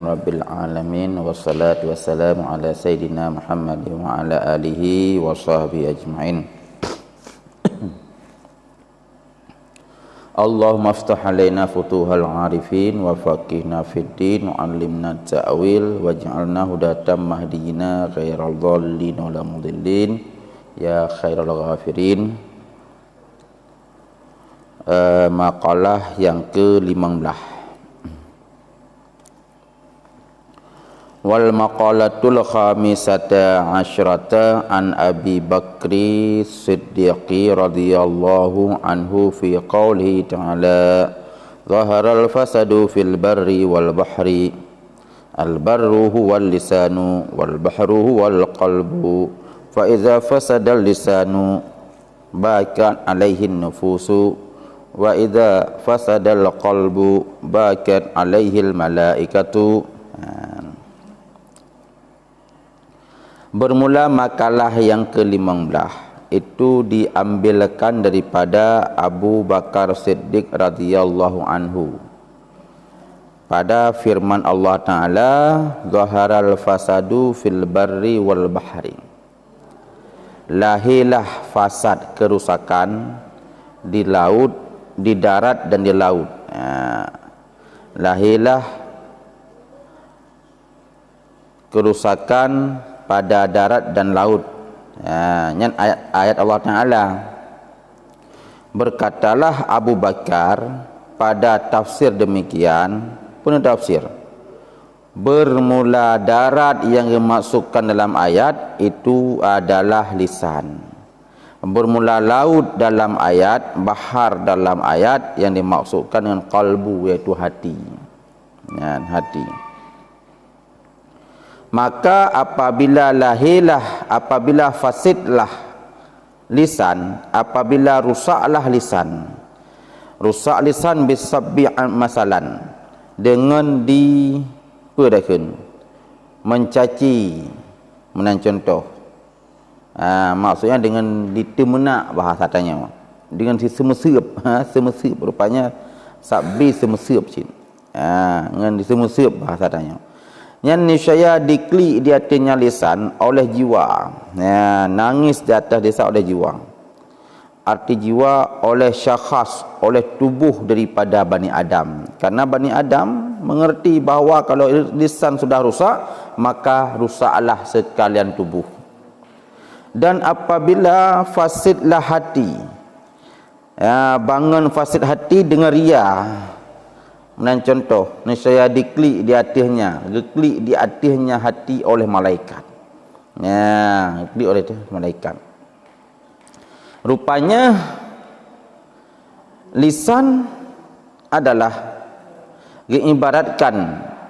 Rabbil alamin wassalatu wassalamu ala sayyidina Muhammad wa ala alihi wa sahbihi ajma'in. Allahumma aftah alaina futuhal arifin wa faqihna fid din wa 'allimna ta'wil waj'alna hudatan mahdiyina ghairal dhallin wala mudillin ya khairal ghafirin. Maqalah yang ke-15. Wal maqalatul khamisata asyrata an Abi Bakri Siddiqi radhiyallahu anhu fi qawlihi ta'ala zaharal fasadu fil barri wal bahri al barru huwal lisanu wal bahru huwal qalbu fa idza fasadal lisanu bakat alaihin nufusu wa idza fasadal qalbu bakat alaihil malaikatu. Bermula makalah yang ke-15 itu diambilkan daripada Abu Bakar Siddiq radhiyallahu anhu pada firman Allah Ta'ala zaharal fasadu fil barri wal bahri, lahirlah fasad, kerusakan di laut, di darat dan di laut. Lahirlah kerusakan pada darat dan laut. Yang ayat Allah Ta'ala. Berkatalah Abu Bakar pada tafsir demikian, penuh tafsir, bermula darat yang dimaksudkan dalam ayat itu adalah lisan. Bermula laut dalam ayat, bahar dalam ayat yang dimaksudkan dengan qalbu, yaitu hati. Hati. Maka apabila fasidlah lisan, apabila rusaklah lisan, rusak lisan bisabbi'an masalan, dengan mencaci, menan contoh. Maksudnya dengan ditemenak bahasa tanya, dengan semesep, semesep rupanya sabbi semesep cin. Dengan semesep bahasa tanya. Yang niscaya diklik di atasnya lisan oleh jiwa, nangis di atas lisan oleh jiwa. Arti jiwa oleh syakhs, oleh tubuh daripada Bani Adam. Karena Bani Adam mengerti bahawa kalau lisan sudah rusak, maka rusaklah sekalian tubuh. Dan apabila fasidlah hati, bangun fasid hati dengan ria. Dan contoh, nescaya diklik di atasnya, diklik di atasnya hati oleh malaikat. Diklik oleh malaikat. Rupanya lisan adalah diibaratkan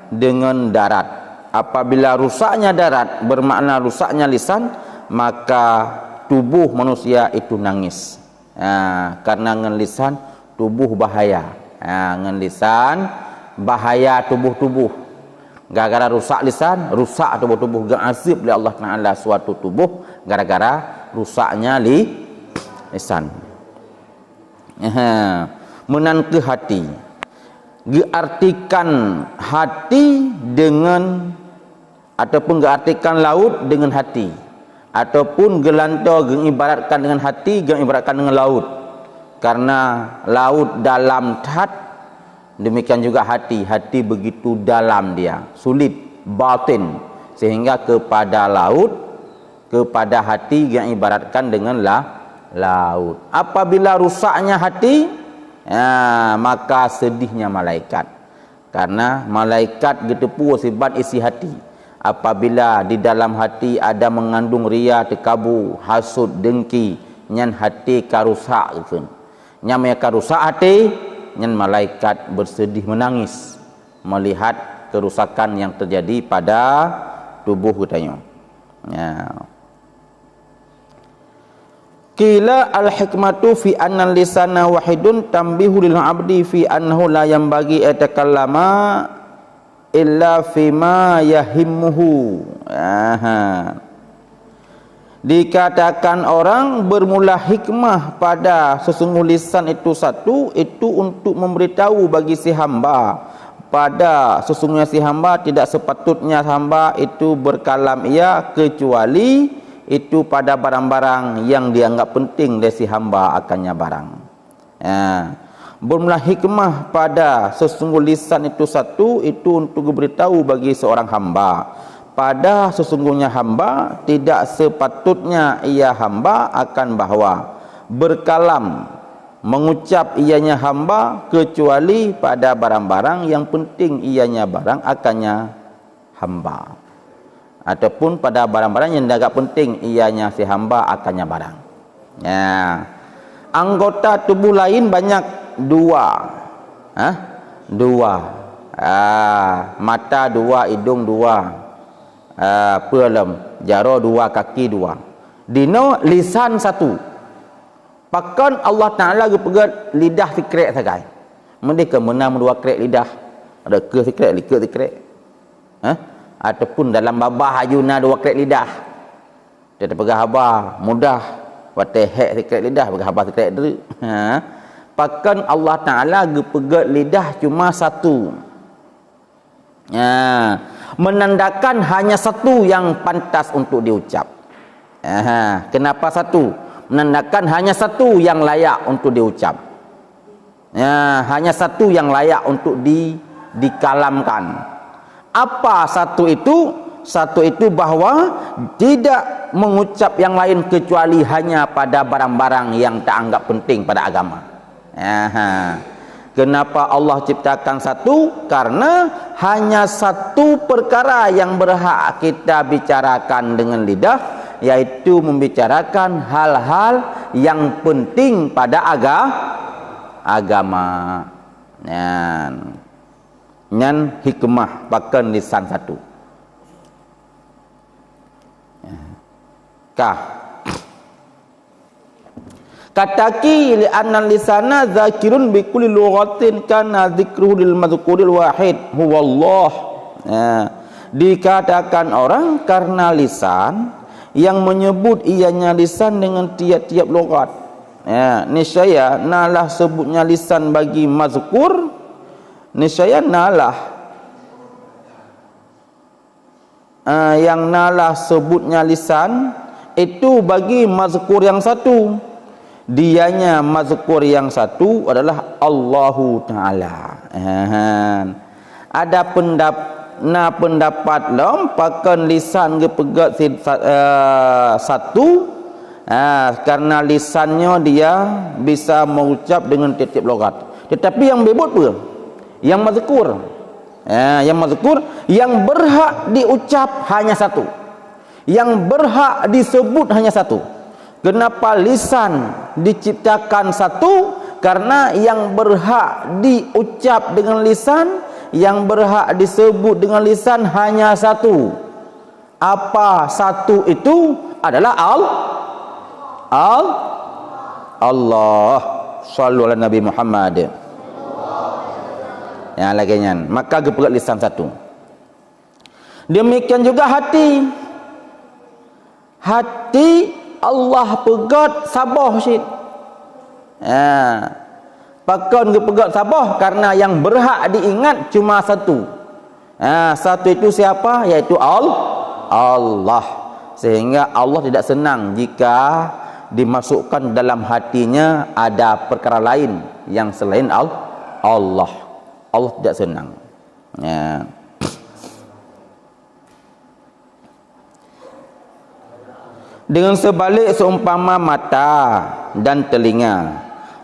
dengan darat. Apabila rusaknya darat bermakna rusaknya lisan, maka tubuh manusia itu nangis. Karena dengan lisan tubuh bahaya. Dengan lisan bahaya tubuh-tubuh. Gara-gara rusak lisan, rusak tubuh-tubuh. Ga'azib oleh Allah Ta'ala suatu tubuh gara-gara rusaknya lisan. Menan ke hati, diartikan hati dengan, ataupun diartikan laut dengan hati, ataupun gelantau diibaratkan dengan hati, diibaratkan dengan laut. Karena laut dalam tat, demikian juga hati. Hati begitu dalam dia, sulit, batin, sehingga kepada laut, kepada hati yang ibaratkan dengan laut. Apabila rusaknya hati, maka sedihnya malaikat. Karena malaikat getepu sifat isi hati. Apabila di dalam hati ada mengandung ria, tekabu, hasud, dengki, nyan hati karusak gitu. Nyamanya rusak hati, yang malaikat bersedih menangis melihat kerusakan yang terjadi pada tubuh katanya. Qila al-hikmatu fi anna lisana wahidun tambihu lil abdi fi annahu la yanbaghi atakallama illa fima yahimmuhu. Dikatakan orang bermula hikmah pada sesungguh lisan itu satu, itu untuk memberitahu bagi si hamba pada sesungguhnya si hamba tidak sepatutnya hamba itu berkalam ia kecuali itu pada barang-barang yang dianggap penting dari si hamba akannya barang. Bermula hikmah pada sesungguh lisan itu satu, itu untuk beritahu bagi seorang hamba pada sesungguhnya hamba tidak sepatutnya ia hamba akan bahawa berkalam mengucap ianya hamba kecuali pada barang-barang yang penting ianya barang akannya hamba, ataupun pada barang-barang yang agak penting ianya si hamba akannya barang. Anggota tubuh lain banyak dua. Dua. Mata dua, hidung dua, jaro dua, kaki dua. Dino lisan satu. Pakan Allah Ta'ala pegat lidah fikrek sagai. Mereka menang dua krek lidah. Ada ke fikrek, liker fikrek. Ataupun dalam babah ayuna dua krek lidah. Dia terpegah habah mudah. Wateh hek fikrek lidah, pegah habah fikrek dulu. Pakan Allah Ta'ala pegat lidah cuma satu. Menandakan hanya satu yang pantas untuk diucap. Kenapa satu? Menandakan hanya satu yang layak untuk diucap. Hanya satu yang layak untuk dikalamkan. Apa satu itu? Satu itu bahawa tidak mengucap yang lain kecuali hanya pada barang-barang yang tak anggap penting pada agama. Kenapa Allah ciptakan satu? Karena hanya satu perkara yang berhak kita bicarakan dengan lidah, yaitu membicarakan hal-hal yang penting pada agama. Nyan hikmah pakan lisan satu. Kataki li anna lisana zakirun bi kulli lughatin kana dzikruhu lil madhkuril wahid huwallah. Dikatakan orang karena lisan yang menyebut ianya lisan dengan tiap-tiap logat. Niscaya nalah sebutnya lisan bagi mazkur, niscaya nalah yang nalah sebutnya lisan itu bagi mazkur yang satu. Dianya mazkur yang satu adalah Allahu Ta'ala. Ada pendapat pakan lisan gepegat satu, karena lisannya dia bisa mengucap dengan tiap-tiap logat. Tetapi yang bebot pun yang mazkur, yang berhak diucap hanya satu, yang berhak disebut hanya satu. Kenapa lisan diciptakan satu? Karena yang berhak diucap dengan lisan, yang berhak disebut dengan lisan hanya satu. Apa satu itu? Adalah Allah. Shallu ala Nabi Muhammad. Lagi nyan. Maka gepegat lisan satu. Demikian juga hati. Hati Allah pegat sabah syid. Pakan gepegat sabah karena yang berhak diingat cuma satu. Satu itu siapa? Yaitu Allah. Sehingga Allah tidak senang jika dimasukkan dalam hatinya ada perkara lain yang selain Allah. Allah tidak senang. Dengan sebalik seumpama mata dan telinga,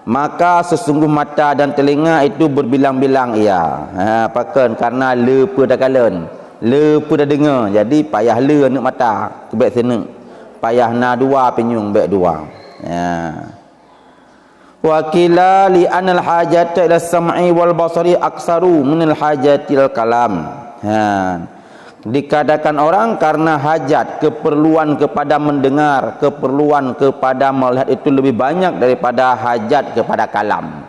maka sesungguh mata dan telinga itu berbilang-bilang ia. Pakan karena lepa dah kalen, lepa dah dengar, jadi payah le nak mata kebek sini, payah na dua penyung bek dua. Wa qila li anal hajata ila sam'i wal basari aksaru minal hajatil kalam. Dikatakan orang karena hajat, keperluan kepada mendengar, keperluan kepada melihat itu lebih banyak daripada hajat kepada kalam.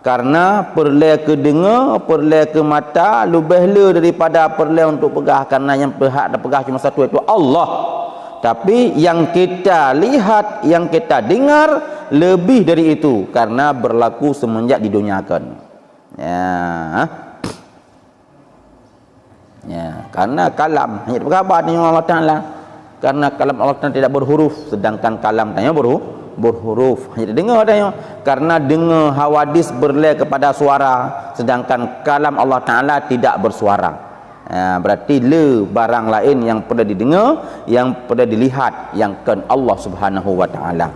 Karena perle ke dengar, perle ke mata lebih le daripada perle untuk pegah, karena yang berhak dan pegah cuma satu, itu Allah. Tapi yang kita lihat, yang kita dengar lebih dari itu, karena berlaku semenjak didunyakan. Ya. Ya, karena kalam hanya berkhabar dengan Allah Taala. Karena kalam Allah Taala tidak berhuruf, sedangkan kalam tanya berhuruf. Hanya dengar tanya. Karena dengar hawadis berlai kepada suara, sedangkan kalam Allah Taala tidak bersuara. Berarti barang lain yang perlu didengar, yang perlu dilihat, yang kan Allah Subhanahu wa taala.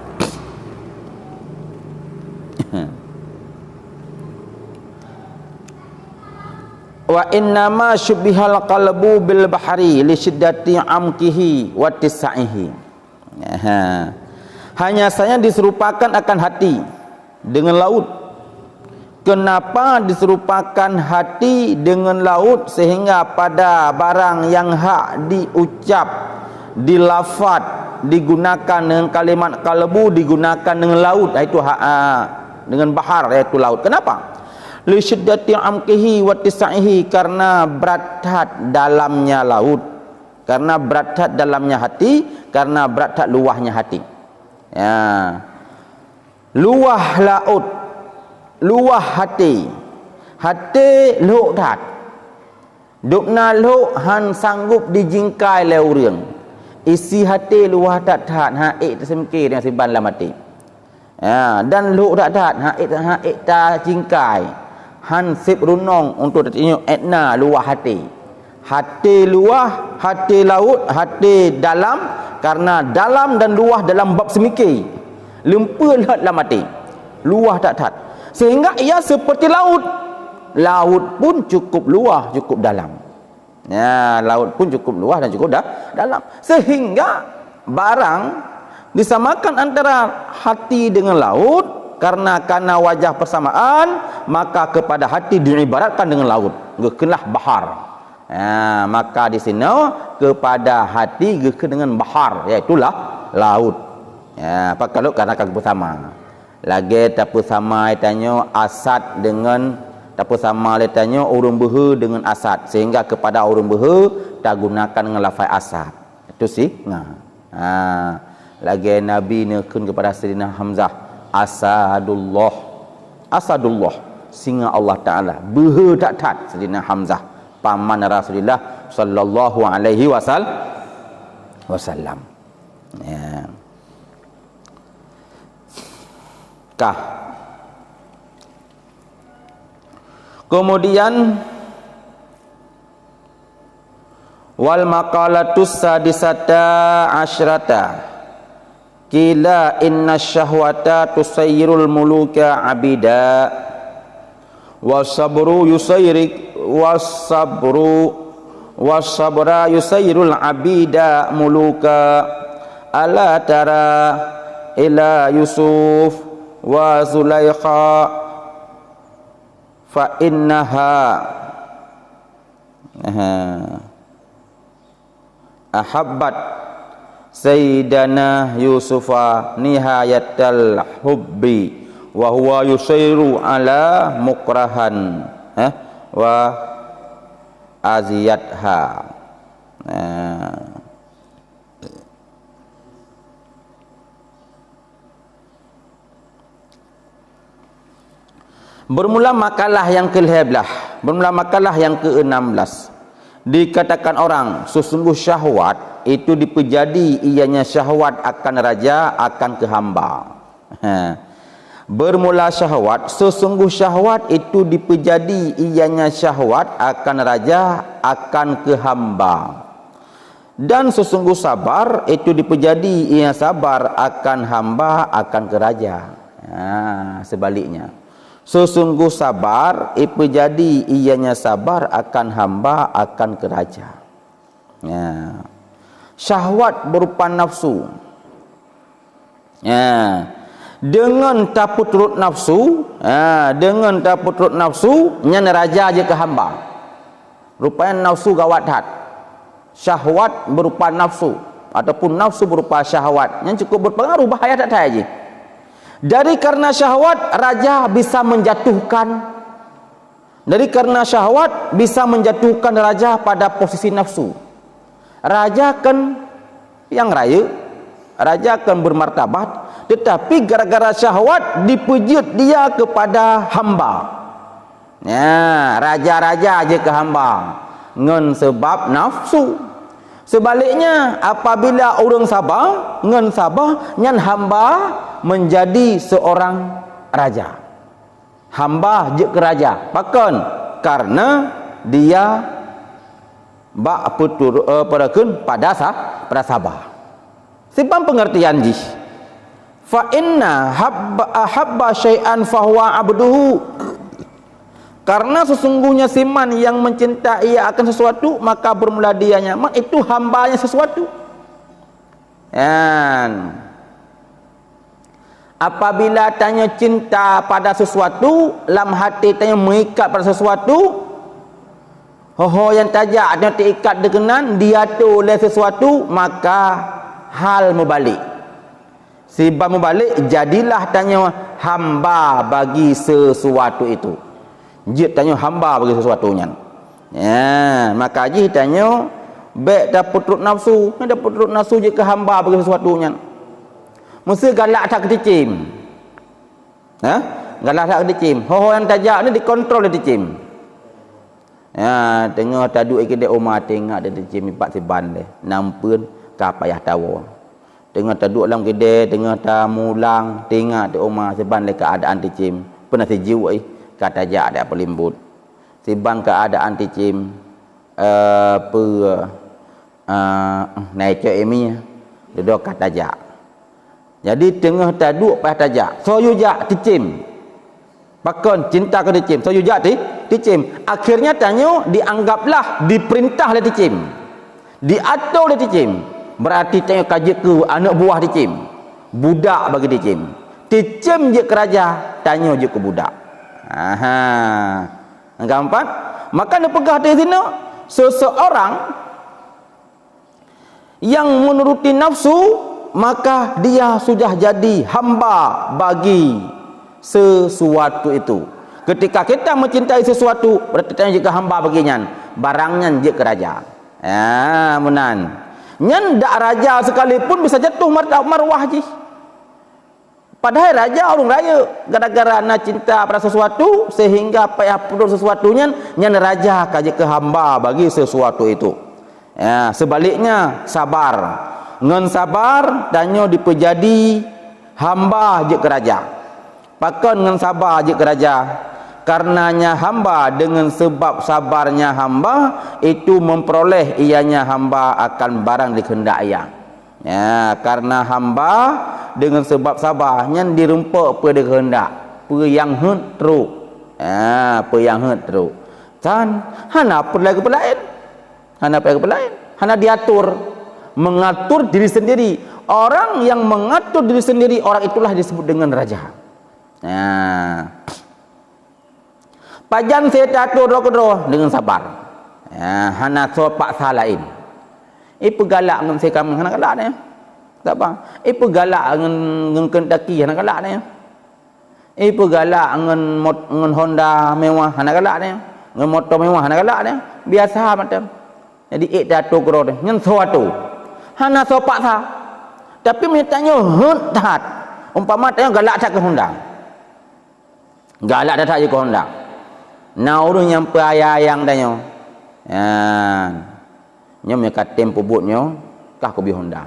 Wa innama syubbihal qalbu bil bahri li syiddati amkihi wa tisaihi. Hanya saja diserupakan akan hati dengan laut. Kenapa diserupakan hati dengan laut? Sehingga pada barang yang hak diucap, dilafaz, digunakan dengan kalimat qalbu, digunakan dengan laut, iaitu dengan bahar, iaitu laut. Kenapa? Li syiddati amkihi wa tisaihi, karena berat dalamnya laut, karena berat dalamnya hati, karena berat luahnya hati. Ya. Luah laut, luah hati. Hati luh dat. Dukna luh han sanggup dijingkai le urang. Isi hati luah dat haik tersemkir dengan siban dalam hati. Ya, dan luh dat haik ta jingkai. Han sip runong untuk tengok etna luah hati. Hati luah, hati laut, hati dalam, karena dalam dan luah dalam bab semikir. Lempul dalam hati. Luah tak. Sehingga ia seperti laut. Laut pun cukup luah, cukup dalam. Ya, laut pun cukup luah dan cukup dalam. Sehingga barang disamakan antara hati dengan laut. Karena wajah persamaan, maka kepada hati diibaratkan dengan laut. Gekenlah bahar. Ya, maka di sini kepada hati geken dengan bahar, iaitulah laut. Ya, apa kalau karena kagak bersama. Lagi tak bersama tanya asad dengan tak bersama tanya urang behe dengan asad, sehingga kepada urang behe tak gunakan dengan lafaz asad. Itu sih. Nah. Lagi Nabi nekun kepada Sayyidina Hamzah, Asadullah, singa Allah Ta'ala. Berdak-dak Sayyidina Hamzah, paman Rasulullah sallallahu alaihi wasallam. Ya. Kemudian wal maqalatus sadisata asyrata. Kila inna syahwata tusayyirul muluka abida wasabru wasabra yusayyirul abida muluka ala tara ila Yusuf wa Zulaikha fa innaha ahabbat Sayyidana Yusufa nihayatal hubbi wa huwa yusairu ala mukrahan wa aziyatha. Bermula makalah yang ke-11, bermula makalah yang ke-16. Dikatakan orang sesungguh syahwat itu dipejadi ianya syahwat akan raja, akan ke hamba. Bermula syahwat, sesungguh syahwat itu dipejadi ianya syahwat akan raja, akan ke hamba. Dan sesungguh sabar itu dipejadi ia sabar akan hamba, akan ke raja. Sebaliknya, sesungguh sabar itu jadi ianya sabar akan hamba, akan ke raja. Ya. Syahwat berupa nafsu. Ya. Dengan tapu turut nafsu, dengan tapu turut nafsu, nyana raja aja ke hamba. Rupanya nafsu gawat hat. Syahwat berupa nafsu ataupun nafsu berupa syahwat yang cukup berpengaruh, bahaya tak aja. Dari karena syahwat raja bisa menjatuhkan, dari karena syahwat bisa menjatuhkan raja pada posisi nafsu. Raja kan yang raya, raja kan bermartabat, tetapi gara-gara syahwat dipejut dia kepada hamba. Ya, raja-raja je ke hamba ngan sebab nafsu. Sebaliknya apabila orang sabar ngan sabar nyan hamba menjadi seorang raja. Hamba je ke raja. Pakon karena dia bak putur pada sabar. Sebab pengertian jih. Fa inna habba syai'an fahuwa abduhu. Karena sesungguhnya siman yang mencintai akan sesuatu, maka bermula dia nyaman, itu hambanya sesuatu. Dan apabila tanya cinta pada sesuatu, lam hati tanya mengikat pada sesuatu, yang tajak dan terikat dengan diatur oleh sesuatu, maka hal membalik. Sebab membalik, jadilah tanya hamba bagi sesuatu itu. Jid tanya hamba bagi sesuatunya. Ya, maka jid tanya baik dah putruk nafsu, dah putruk nafsu je ke hamba bagi sesuatunya. Mesti galak tak keticim. Ha? Galak tak keticim. Yang tajak ni dikontrol oleh keticim. Ya, tengok taduk ke dia rumah tengok dia keticim ipak seban dia. Nampun ka payah tawa. Tengok taduk dalam kedai, tengok tamulang, tengok di rumah seban dia keadaan keticim. Pernah sejiwa kata jak ada pelimbut sibang keadaan ticim naik ke emi duduk kata jak. Jadi tengah taduk pas tajak so yujak ticim pakon cinta ke ticim so yujak ticim akhirnya tanya dianggaplah diperintah oleh ticim, diatur oleh ticim, berarti tanya kaji ke anak buah ticim, budak bagi ticim je keraja tanya je ke budak. Keempat, maka dia pegah di sini seseorang yang menuruti nafsu, maka dia sudah jadi hamba bagi sesuatu itu. Ketika kita mencintai sesuatu, berarti kita juga hamba baginya, barangnya je ke raja. Menan nyan dak raja sekalipun bisa jatuh marwah je. Padahal raja orang raya, gara-gara nak cinta pada sesuatu sehingga payah putus sesuatunya, nyan raja kaji ke hamba bagi sesuatu itu. Ya, sebaliknya sabar, ngan sabar danyo dipejadi hamba je ke raja. Pakon ngan sabar je ke raja, karenanya hamba dengan sebab sabarnya hamba itu memperoleh ianya hamba akan barang dikehendaki. Ya, karena hamba dengan sebab sabarnya dirempak pada kehendak, apa yang teruk. Apa yang teruk. Dan hana perlaku lain. Hana perlaku lain. Hana diatur, mengatur diri sendiri. Orang yang mengatur diri sendiri, orang itulah disebut dengan raja. Pajan saya atur roh dengan sabar. Hana sopak salain. Ipu galak dengan saya kami hana galak ni. Tak apa. Ipu galak dengan Kentucky hana galak ni. Ipu galak dengan Honda mewah hana galak ni. Dengan motor mewah hana galak ni. Biasa macam. Jadi datu kro ni. Ngan suatu. Hana sopak sah. Tapi mitanya tahat. Umpama tanya galak tak ke Honda. Galak tak je ke Honda. Nauru nyampe ayang tanya. Nyom nya katem pubutnya kah ko bi Honda.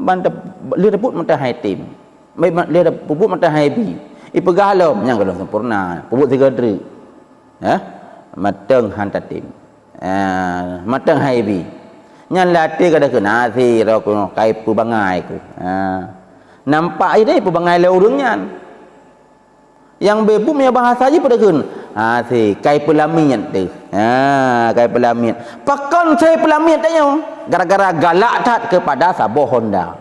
Banta le put mata hai tim. Mai le pubut mata hai bi. Ipegalo nyang kalau sempurna. Pubut tiga dri. Mateng hanta tim. Mateng hai bi. Nyan lati kada kena si ro ko kai pu bangai ku. Nampak ide pu bangai le urungnya. Yang bebu punya bahasa aja pada kun. Si kai pelamian tu. Kai pelamian. Pakon saya pelamian tanya. Gara-gara galak tak kepada sabah Honda.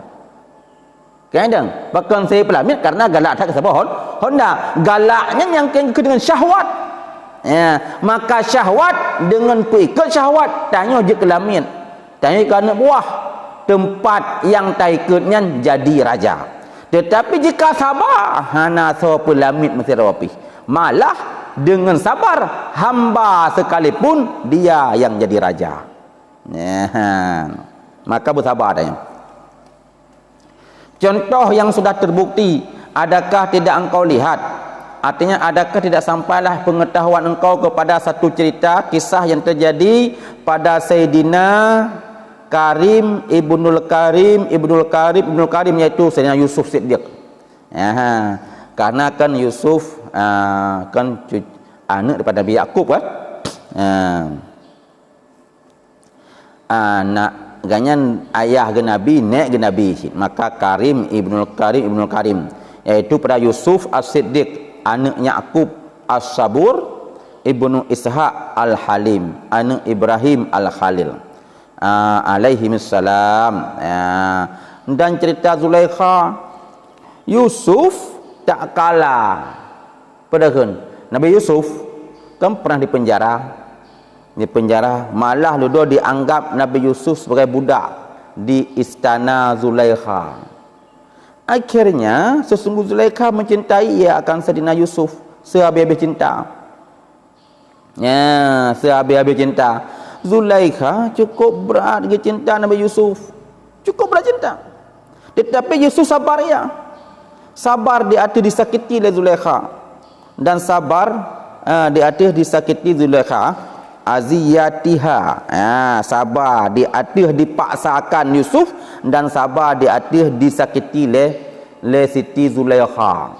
Kadang pakon saya pelamian karena galak tak ke sabah Honda. Galaknya yang ke dengan syahwat. Maka syahwat dengan pengikut syahwat tanya je kelamian. Tanya ke anak buah. Tempat yang tak ikutnya jadi raja. Tetapi jika sabar, hana so pelamit mesti rapi. Malah dengan sabar, hamba sekalipun dia yang jadi raja. Maka bersabar adanya. Contoh yang sudah terbukti, adakah tidak engkau lihat artinya adakah tidak sampailah pengetahuan engkau kepada satu cerita kisah yang terjadi pada Sayyidina Karim Ibnul Karim iaitu Sayyidina Yusuf Siddiq. Karena kan Yusuf kan anak daripada Nabi Yaqub kan. Anak ganyan ayah ke Nabi, nek ke Nabi. Maka Karim Ibnul Karim iaitu pada Yusuf As-Siddiq, anak Yaqub As-Sabur, Ibnu Ishaq Al-Halim, anak Ibrahim Al-Khalil alaihimussalam. Dan cerita Zulaikha, Yusuf tak kalah pada Nabi Yusuf kan pernah di penjara, malah ludo dianggap Nabi Yusuf sebagai budak di istana Zulaikha. Akhirnya sesungguh Zulaikha mencintai ia akan Sayyidina Yusuf sehabis-habis cinta. Sehabis-habis cinta. Zulaikha cukup berat dia cinta Nabi Yusuf, cukup berat cinta. Tetapi Yusuf sabar ya. Sabar di hati disakiti oleh Zulaikha, dan sabar di hati disakiti Zulaikha aziyatiha, sabar di hati dipaksakan Yusuf, dan sabar di hati disakiti le Siti Zulaikha.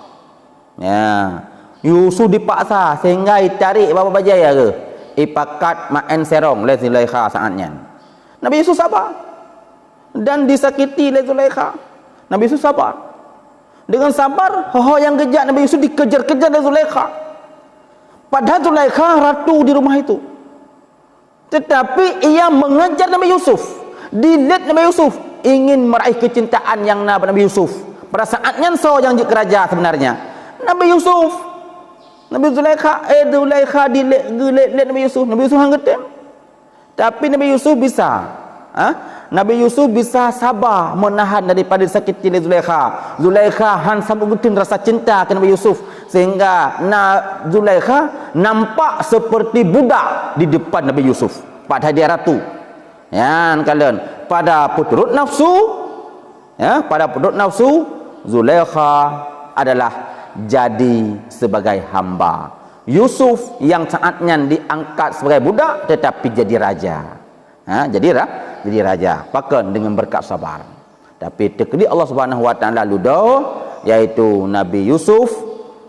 Yusuf dipaksa sehingga ditarik berapa bajai ke ipakat main serong le Zulaikha saatnya. Nabi Yusuf sabar dan disakiti le Zulaikha. Nabi Yusuf sabar. Dengan sabar, yang kejat Nabi Yusuf dikejar-kejar oleh Zulaikha. Padahal Zulaikha ratu di rumah itu. Tetapi ia mengejar Nabi Yusuf. Dilihat Nabi Yusuf ingin meraih kecintaan yang Nabi Yusuf. Pada saatnya yang jadi keraja sebenarnya Nabi Yusuf. Nabi Zulaikha dilihat Nabi Yusuf. Nabi Yusuf hanggetem. Tapi Nabi Yusuf bisa Nabi Yusuf bisa sabar menahan daripada sakit Zulaikha. Zulaikha sambung gutin rasa cinta ke Nabi Yusuf, sehingga Zulaikha nampak seperti budak di depan Nabi Yusuf, padahal dia ratu. Kalian pada puturut nafsu, Zulaikha adalah jadi sebagai hamba. Yusuf yang saatnya diangkat sebagai budak tetapi jadi raja. Jadi raja pakan dengan berkat sabar. Tapi takdir Allah Subhanahu wa taala ludo, yaitu Nabi Yusuf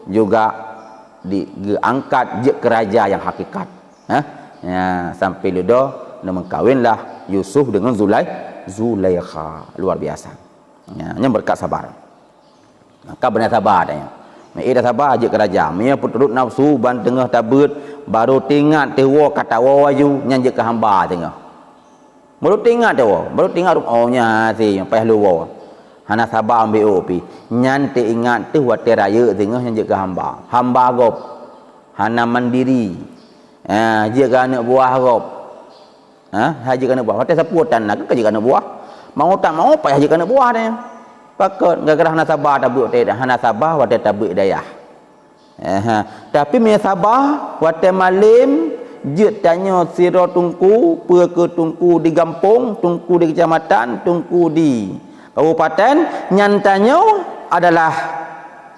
juga diangkat je ke raja yang hakikat. Sampai ludo mengkawinlah Yusuf dengan Zulaikha. Luar biasa. Yang berkat sabar. Maka benar sabar adanya. Dah sabar je ke raja. Mia puturut nafsu ban tengah tabut baru tingat tewa kata waju nyanyi ke hamba tengah. Baru tinggal nya si payah luar. Hana sabar ambil opi. Nyanti ingat tu wate raya tengah yang jaga hamba. Hamba gop. Hana mandiri. Jaga anak buah gop. Jaga anak buah. Wate saputan nak jaga anak buah. Mau tak mau payah jaga anak buah dia. Pakot gara-gara hana sabar tabuk teh. Hana sabar wate tabuk dayah. Tapi me sabar wate malim Jut tanya siro tungku, ke tungku di kampung, tungku di kecamatan, tungku di kabupaten, nyantanya adalah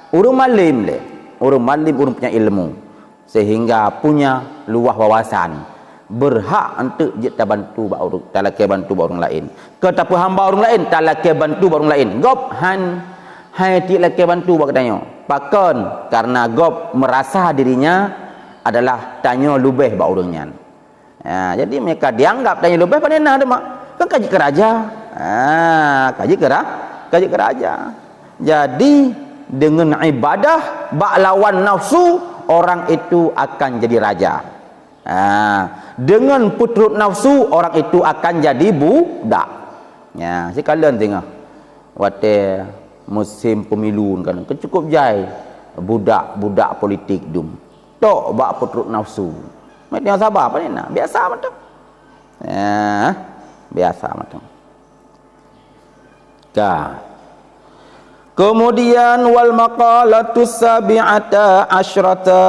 urung malim urung punya ilmu, sehingga punya luah wawasan, berhak untuk kita bantu orang, tak laki bantu orang lain. Ketapa hamba orang lain, tak laki bantu orang lain. Gop hai ti laki bantu katanya. Pakon karena gop merasa dirinya adalah tanya lebih bak orangnya. Jadi mereka dianggap tanya lebih pada nak mak. Kan kaji keraja. Kaji keraja. Jadi dengan ibadah bak lawan nafsu, orang itu akan jadi raja. Dengan putrut nafsu, orang itu akan jadi budak. Si kalian tengok waktu musim pemilu kan cukup jai budak politik dum. Tok bak putrut nafsu. Mereka sabar apa ni nak? Biasa macam. Biasa macam. Kemudian wal maqalatus sabi'ata asyrata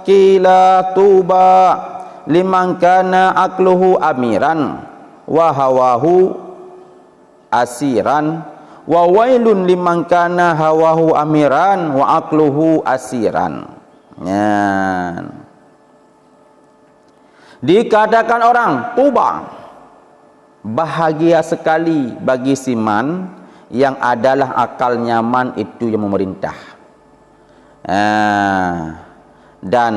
qila tuba liman kana aqluhu amiran wa hawahu asiran wa wailun liman kana hawahu amiran wa aqluhu asiran. Ya. Dikatakan orang tuba, bahagia sekali bagi siman yang adalah akal nyaman itu yang memerintah. Dan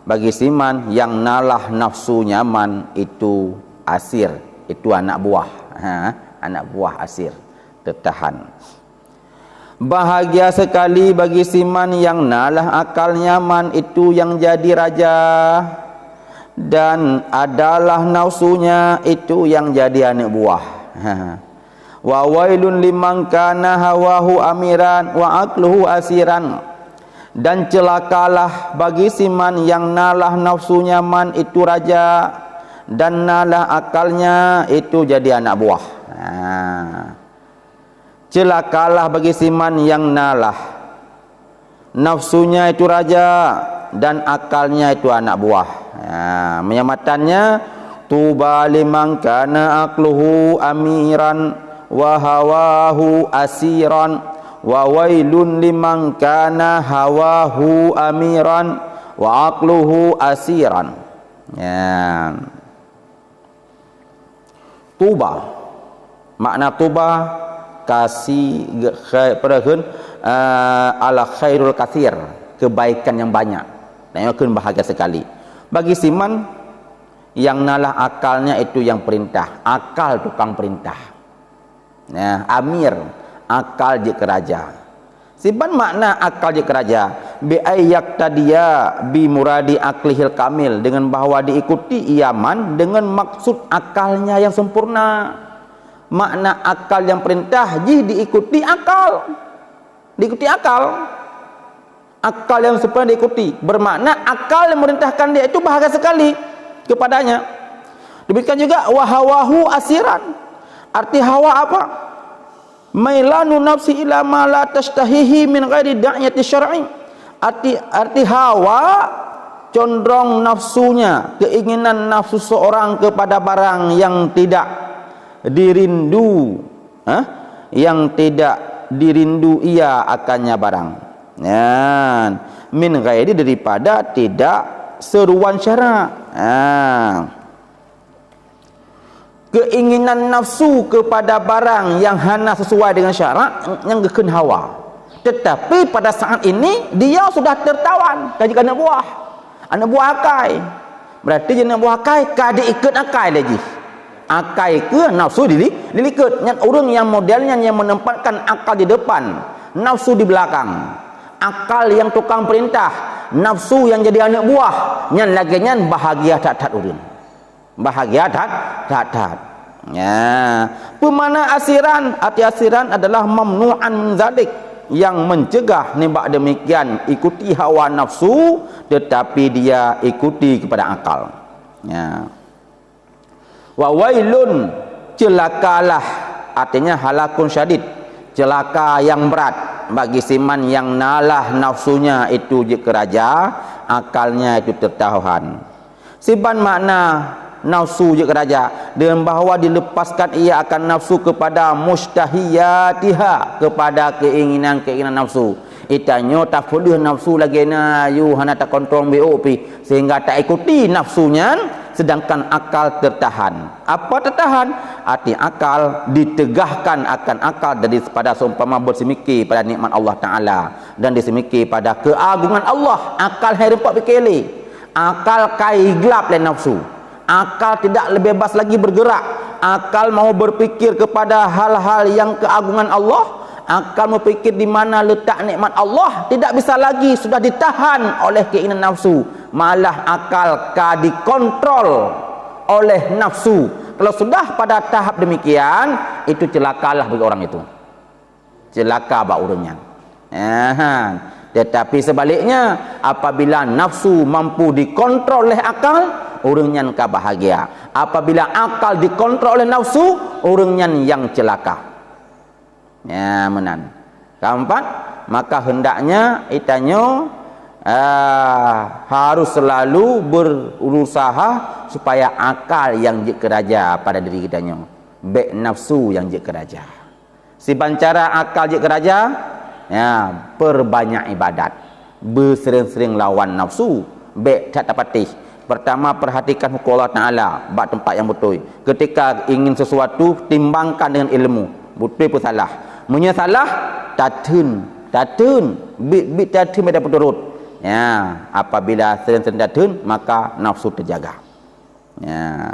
bagi siman yang nalah nafsu nyaman itu asir, itu anak buah. Anak buah asir, tertahan. Bahagia sekali bagi siman yang nalah akal nyaman itu yang jadi raja, dan adalah nafsunya itu yang jadi anak buah. Wa wailun liman kana hawahu amiran wa aqluhu asiran. Dan celakalah bagi siman yang nalah nafsu nyaman itu raja, dan nalah akalnya itu jadi anak buah. Celakalah bagi siman yang nalah nafsunya itu raja dan akalnya itu anak buah. Menyamatannya, tuba liman kana aqluhu amiran wa hawahu asiran wa wailun liman kana hawahu amiran wa aqluhu asiran. Ya. Tuba, makna tuba kasih perahun ala khairul kathir, kebaikan yang banyak, dan akan bahagia sekali bagi siman yang nalah akalnya itu yang perintah, akal tukang perintah. Ya, amir, akal je keraja. Siban makna akal je keraja, bi ayyak tadiya bi muradi aklihil kamil, dengan bahawa diikuti iaman dengan maksud akalnya yang sempurna. Makna akal yang perintah ji diikuti akal, diikuti akal. Akal yang sempurna diikuti, bermakna akal yang merintahkan dia itu bahagia sekali kepadanya. Demikian juga wahawahu asiran. Arti hawa apa? Mailanu nafsi ila ma la tashtahihi min ghairi da'yati syar'i. Arti hawa, condong nafsunya, keinginan nafsu seorang kepada barang yang tidak dirindu, yang tidak dirindu ia akannya barang. Min ghairi, daripada tidak seruan syarak. Keinginan nafsu kepada barang yang hana sesuai dengan syarak, yang gekun hawa. Tetapi pada saat ini dia sudah tertawan kaji anak buah akai. Berarti anak buah akai kada ikut akai lagi. Akai ke nafsu dilikut. Yang orang yang modelnya yang menempatkan akal di depan, nafsu di belakang. Akal yang tukang perintah, nafsu yang jadi anak buah. Yang lagi nyan bahagia tak urun. Bahagia tak. Ya. Pemana asiran, arti asiran adalah mamnu'an min zalik, yang mencegah nembak demikian ikuti hawa nafsu, tetapi dia ikuti kepada akal. Ya. Wa wailun, celakalah, artinya halakun syadid, celaka yang berat bagi siman yang nalah nafsunya itu je keraja, akalnya itu tertahan. Siban makna nafsu je keraja, dengan bahawa dilepaskan ia akan nafsu kepada mustahiyatiha, kepada keinginan nafsu. Itanyo tak boleh nafsu lagi na you hana tak kontrol BOP, sehingga tak ikuti nafsunya, sedangkan akal tertahan. Apa tertahan? Arti akal ditegahkan akan akal dari pada seumpama bersemiki pada nikmat Allah Ta'ala, dan disemiki pada keagungan Allah. Akal hai rempak pikirli, akal kai gelap le nafsu. Akal tidak lebih bebas lagi bergerak. Akal mau berfikir kepada hal-hal yang keagungan Allah. Akal mau fikir di mana letak nikmat Allah, tidak bisa lagi, sudah ditahan oleh keinginan nafsu. Malah akal dikontrol oleh nafsu. Kalau sudah pada tahap demikian, itu celakalah bagi orang itu. Celaka bak urunnya. Tetapi sebaliknya, apabila nafsu mampu dikontrol oleh akal, orangnya yang bahagia. Apabila akal dikontrol oleh nafsu, orangnya yang celaka. Ya, menan. Keempat, maka hendaknya itanyo harus selalu berusaha supaya akal yang je keraja pada diri kitanya, baik nafsu yang je keraja. Sibancara akal je keraja, ya, perbanyak ibadat. Bersering-sering lawan nafsu, baik tak dapatih. Pertama, perhatikan hukum Allah Ta'ala, bak tempat yang betul. Ketika ingin sesuatu, timbangkan dengan ilmu. Betul pun salah. Menyesalah, tatun, bit tatun pada peturut. Ya, apabila sering-sering tatun, maka nafsu terjaga. Ya.